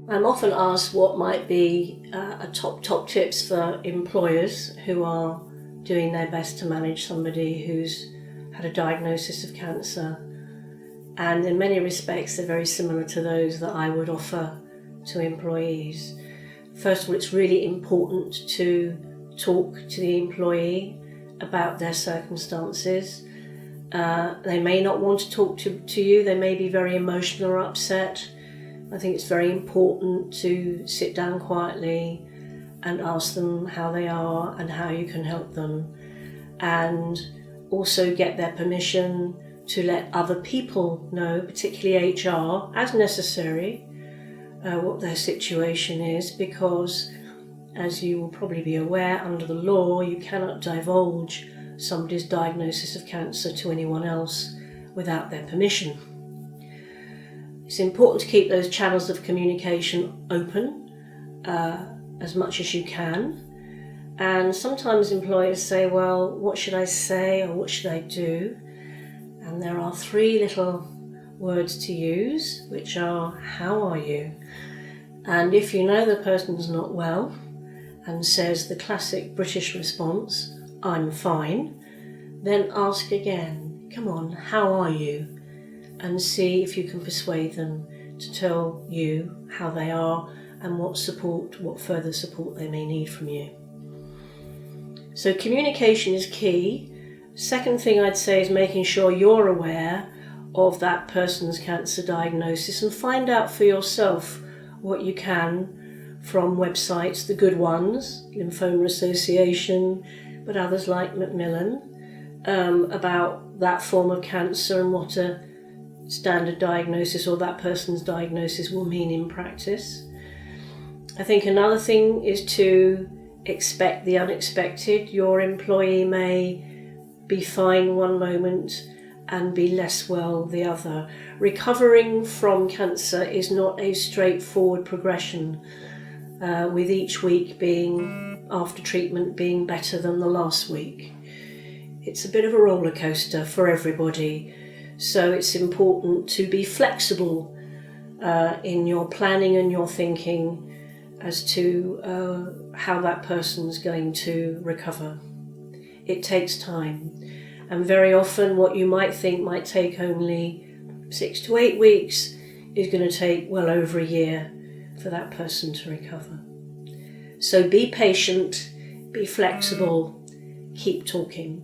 I'm often asked what might be top tips for employers who are doing their best to manage somebody who's had a diagnosis of cancer. And in many respects, they're very similar to those that I would offer to employees. First of all, it's really important to talk to the employee about their circumstances. They may not want to talk to you, they may be very emotional or upset. I think it's very important to sit down quietly and ask them how they are and how you can help them, and also get their permission to let other people know, particularly HR, as necessary, what their situation is, because as you will probably be aware, under the law you cannot divulge somebody's diagnosis of cancer to anyone else without their permission. It's important to keep those channels of communication open as much as you can. And sometimes employers say, well, what should I say or what should I do? And there are 3 little words to use, which are, how are you? And if you know the person's not well and says the classic British response, I'm fine, then ask again, come on, how are you? And see if you can persuade them to tell you how they are and what further support they may need from you. So communication is key. Second thing I'd say is making sure you're aware of that person's cancer diagnosis and find out for yourself what you can from websites, the good ones, Lymphoma Association, but others like Macmillan, about that form of cancer and what a standard diagnosis or that person's diagnosis will mean in practice. I think another thing is to expect the unexpected. Your employee may be fine one moment and be less well the other. Recovering from cancer is not a straightforward progression, with each week after treatment being better than the last week. It's a bit of a roller coaster for everybody. So it's important to be flexible in your planning and your thinking as to how that person's going to recover. It takes time, and very often what you might think might take only 6 to 8 weeks is going to take well over a year for that person to recover. So be patient, be flexible, keep talking.